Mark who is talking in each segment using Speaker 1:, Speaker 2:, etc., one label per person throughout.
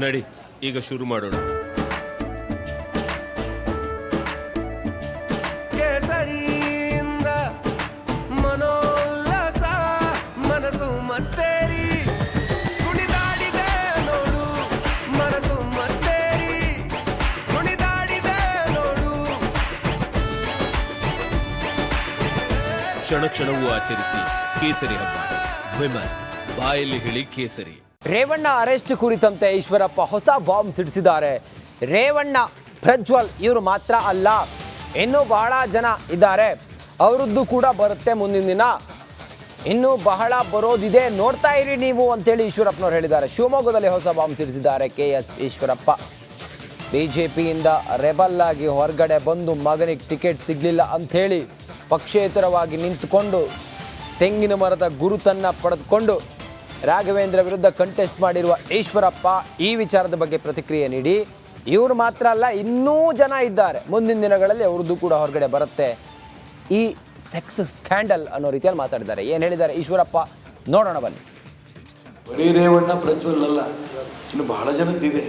Speaker 1: ನಡಿ ಈಗ ಶುರು ಮಾಡೋಣ. ಕೇಸರಿಯಿಂದ ಮನೋಲ್ಲಾಸ ಮನಸ್ಸು ಮತ್ತೇರಿ ಕುಣಿದಾಡಿದೆ ನೋಡು, ಮನಸ್ಸು ಮತ್ತೇರಿ ಕುಣಿದಾಡಿದೆ ನೋಡು. ಕ್ಷಣ ಕ್ಷಣವೂ ಆಚರಿಸಿ ಕೇಸರಿ ಹಬ್ಬ. ವಿಮಲ್ ಬಾಯಲ್ಲಿ ಹೇಳಿ ಕೇಸರಿ.
Speaker 2: ರೇವಣ್ಣ ಅರೆಸ್ಟ್ ಕುರಿತಂತೆ ಈಶ್ವರಪ್ಪ ಹೊಸ ಬಾಂಬ್ ಸಿಡಿಸಿದ್ದಾರೆ. ರೇವಣ್ಣ, ಪ್ರಜ್ವಲ್ ಇವರು ಮಾತ್ರ ಅಲ್ಲ, ಇನ್ನೂ ಬಹಳ ಜನ ಇದ್ದಾರೆ, ಅವರದ್ದು ಕೂಡ ಬರುತ್ತೆ ಮುಂದಿನ ದಿನ, ಇನ್ನೂ ಬಹಳ ಬರೋದಿದೆ, ನೋಡ್ತಾ ಇರಿ ನೀವು ಅಂತೇಳಿ ಈಶ್ವರಪ್ಪನವ್ರು ಹೇಳಿದ್ದಾರೆ. ಶಿವಮೊಗ್ಗದಲ್ಲಿ ಹೊಸ ಬಾಂಬ್ ಸಿಡಿಸಿದ್ದಾರೆ KS ಈಶ್ವರಪ್ಪ. BJPಯಿಂದ ರೆಬಲ್ ಆಗಿ ಹೊರಗಡೆ ಬಂದು ಮಗನಿಗೆ ಟಿಕೆಟ್ ಸಿಗಲಿಲ್ಲ ಅಂಥೇಳಿ ಪಕ್ಷೇತರವಾಗಿ ನಿಂತುಕೊಂಡು ತೆಂಗಿನ ಮರದ ಗುರುತನ್ನು ಪಡೆದುಕೊಂಡು ರಾಘವೇಂದ್ರ ವಿರುದ್ಧ ಕಂಟೆಸ್ಟ್ ಮಾಡಿರುವ ಈಶ್ವರಪ್ಪ ಈ ವಿಚಾರದ ಬಗ್ಗೆ ಪ್ರತಿಕ್ರಿಯೆ ನೀಡಿ, ಇವರು ಮಾತ್ರ ಅಲ್ಲ ಇನ್ನೂ ಜನ ಇದ್ದಾರೆ, ಮುಂದಿನ ದಿನಗಳಲ್ಲಿ ಅವ್ರದ್ದು ಕೂಡ ಹೊರಗಡೆ ಬರುತ್ತೆ, ಈ ಸೆಕ್ಸ್ ಸ್ಕ್ಯಾಂಡಲ್ ಅನ್ನೋ ರೀತಿಯಲ್ಲಿ ಮಾತಾಡಿದ್ದಾರೆ. ಏನು ಹೇಳಿದ್ದಾರೆ ಈಶ್ವರಪ್ಪ ನೋಡೋಣ ಬನ್ನಿ.
Speaker 3: ಬರೀ ರೇವಣ್ಣ ಪ್ರಜ್ವಲ್ ಅಲ್ಲ, ಇನ್ನು ಬಹಳ ಜನದ್ದಿದೆ,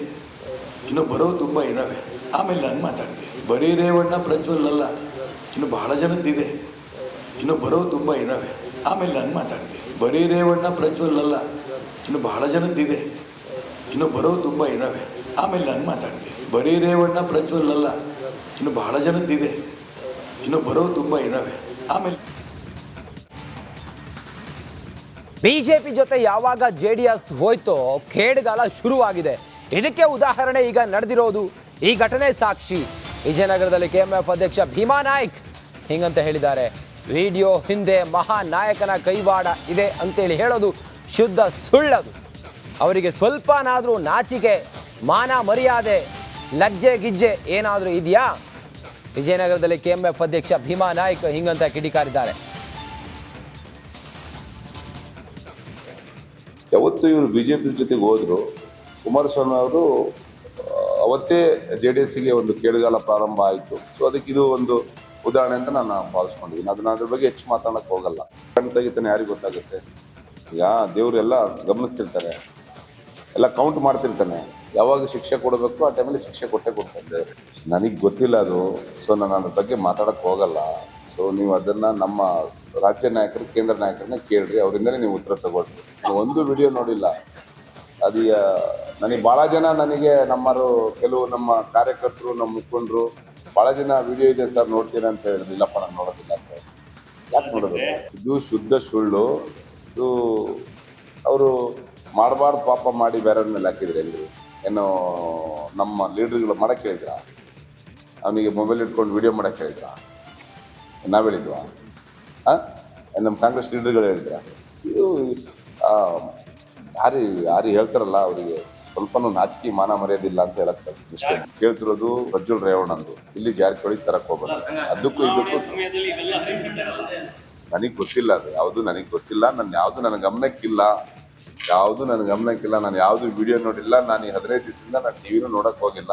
Speaker 3: ಇನ್ನು ಬರೋ ತುಂಬ ಇದ್ದಾವೆ, ಆಮೇಲೆ ನಾನು ಮಾತಾಡ್ತೀನಿ. ಬರೀ ರೇವಣ್ಣ ಪ್ರಜ್ವಲ್ ಅಲ್ಲ, ಇನ್ನು ಬಹಳ ಜನದ್ದಿದೆ, ಇನ್ನು ಬರೋ ತುಂಬ ಇದ್ದಾವೆ, ಆಮೇಲೆ ನಾನು ಮಾತಾಡ್ತೀನಿ. ಬರೀ ರೇವಣ್ಣ ಪ್ರಜ್ವಲ್ ಅಲ್ಲ, ಇನ್ನು ಬಹಳ ಜನದ್ದಿದೆ, ಇನ್ನು ಬರೋ ತುಂಬ ಇದ್ದಾವೆ, ಆಮೇಲೆ ನಾನು ಮಾತಾಡ್ತೀನಿ. ಬರೀ ರೇವಣ್ಣ ಪ್ರಜ್ವಲ್ ಅಲ್ಲ, ಇನ್ನು ಬಹಳ ಜನದ್ದಿದೆ, ಇನ್ನು ಬರೋ ತುಂಬ ಇದ್ದಾವೆ, ಆಮೇಲೆ.
Speaker 2: BJP ಜೊತೆ ಯಾವಾಗ JDS ಹೋಯ್ತೋ ಕೇಡ್ಗಾಲ ಶುರುವಾಗಿದೆ. ಇದಕ್ಕೆ ಉದಾಹರಣೆ ಈಗ ನಡೆದಿರೋದು, ಈ ಘಟನೆ ಸಾಕ್ಷಿ. ವಿಜಯನಗರದಲ್ಲಿ KMF ಅಧ್ಯಕ್ಷ ಭೀಮಾ ನಾಯ್ಕ್ ಹಿಂಗಂತ ಹೇಳಿದ್ದಾರೆ. ವಿಡಿಯೋ ಹಿಂದೆ ಮಹಾನಾಯಕನ ಕೈವಾಡ ಇದೆ ಅಂತೇಳಿ ಹೇಳೋದು ಶುದ್ಧ ಸುಳ್ಳದು. ಅವರಿಗೆ ಸ್ವಲ್ಪನಾದರೂ ನಾಚಿಕೆ, ಮಾನ ಮರ್ಯಾದೆ, ಲಜ್ಜೆ ಗಿಜ್ಜೆ ಏನಾದರೂ ಇದೆಯಾ? ವಿಜಯನಗರದಲ್ಲಿ KMF ಅಧ್ಯಕ್ಷ ಭೀಮಾ ನಾಯ್ಕ್ ಹಿಂಗಂತ ಕಿಡಿಕಾರಿದ್ದಾರೆ.
Speaker 4: ಯಾವತ್ತು ಇವರು BJP ಜೊತೆಗೆ ಹೋದ್ರು, ಕುಮಾರಸ್ವಾಮಿ ಅವರು ಅವತ್ತೇ JDSಗೆ ಒಂದು ಕೇಡುಗಾಲ ಪ್ರಾರಂಭ ಆಯಿತು. ಸೊ ಅದಕ್ಕೆ ಇದು ಒಂದು ಉದಾಹರಣೆ ಅಂತ ನಾನು ಭಾವಿಸ್ಕೊಂಡಿದ್ದೀನಿ. ಅದನ್ನ ಅದ್ರ ಬಗ್ಗೆ ಹೆಚ್ಚು ಮಾತಾಡೋಕ್ಕೆ ಹೋಗಲ್ಲ. ಕಣ್ಣು ತೆಗಿತಾನೆ ಯಾರಿಗೆ ಗೊತ್ತಾಗುತ್ತೆ? ಈಗ ದೇವರು ಎಲ್ಲ ಗಮನಿಸ್ತಿರ್ತಾರೆ, ಎಲ್ಲ ಕೌಂಟ್ ಮಾಡ್ತಿರ್ತಾನೆ. ಯಾವಾಗ ಶಿಕ್ಷೆ ಕೊಡಬೇಕು ಆ ಟೈಮಲ್ಲಿ ಶಿಕ್ಷೆ ಕೊಟ್ಟೆ ಕೊಡ್ತಾರೆ. ನನಗೆ ಗೊತ್ತಿಲ್ಲ ಅದು, ಸೊ ನಾನು ಅದ್ರ ಬಗ್ಗೆ ಮಾತಾಡೋಕ್ಕೆ ಹೋಗಲ್ಲ. ಸೊ ನೀವು ಅದನ್ನು ನಮ್ಮ ರಾಜ್ಯ ನಾಯಕರು, ಕೇಂದ್ರ ನಾಯಕರನ್ನ ಕೇಳ್ರಿ, ಅವರಿಂದಲೇ ನೀವು ಉತ್ತರ ತಗೊಳ್ರಿ. ಒಂದು ವಿಡಿಯೋ ನೋಡಿಲ್ಲ. ಅದು ನನಗೆ ಭಾಳ ಜನ, ನನಗೆ ನಮ್ಮರು ಕೆಲವು ನಮ್ಮ ಕಾರ್ಯಕರ್ತರು, ನಮ್ಮ ಮುಖಂಡರು ಭಾಳ ಜನ ವಿಡಿಯೋ ಇದೆ ಸರ್ ನೋಡ್ತೀರಾ ಅಂತ ಹೇಳಿದ್ರು. ಇಲ್ಲಪ್ಪ ನಾನು ನೋಡೋದಿಲ್ಲ ಅಂತ. ಯಾಕೆ ನೋಡೋದು? ಇದು ಶುದ್ಧ ಸುಳ್ಳು. ಇದು ಅವರು ಮಾಡಬಾರ್ದು ಪಾಪ ಮಾಡಿ ಬೇರೆಯವ್ರ ಮೇಲೆ ಹಾಕಿದ್ರೆ ಎಲ್ಲಿ ಏನೋ ನಮ್ಮ ಲೀಡ್ರ್ಗಳು ಮಾಡೋಕ್ಕೆ ಹೇಳಿದ್ರ? ಅವನಿಗೆ ಮೊಬೈಲ್ ಇಟ್ಕೊಂಡು ವಿಡಿಯೋ ಮಾಡೋಕ್ಕೆ ಹೇಳಿದ್ರ? ನಾವು ಹೇಳಿದ್ವಾ? ನಮ್ಮ ಕಾಂಗ್ರೆಸ್ ಲೀಡರ್ಗಳು ಹೇಳಿದ್ರ? ಇದು ಯಾರು ಹೇಳ್ತಾರಲ್ಲ ಅವರಿಗೆ ಸ್ವಲ್ಪನೂ ನಾಚಿಕೆ, ಮಾನ ಮರ್ಯಾದಿಲ್ಲ ಅಂತ ಹೇಳಕ್ ಕಳಿಸ್ತೀನಿ ಇಷ್ಟೇ. ಕೇಳ್ತಿರೋದು ಪ್ರಜ್ವಲ್ ರೇವಣ್ಣಂದು. ಇಲ್ಲಿ ಜಾರಕಿಹೊಳಿ ತರಕ್ ಹೋಗ್ಬಾರ್ದು. ಅದಕ್ಕೂ ಇದಕ್ಕೂ ನನಗೆ ಗೊತ್ತಿಲ್ಲ, ಅದು ಯಾವುದು ನನಗೆ ಗೊತ್ತಿಲ್ಲ. ಯಾವುದು ನನ್ನ ಗಮನಕ್ಕಿಲ್ಲ, ಯಾವುದು ನನ್ನ ಗಮನಕ್ಕಿಲ್ಲ. ನಾನು ಯಾವುದು ವಿಡಿಯೋ ನೋಡಿಲ್ಲ. ನಾನು ಈ 15 ದಿವಸದಿಂದ ನಾನು ಟಿವಿನೂ ನೋಡಕ್ ಹೋಗಿಲ್ಲ.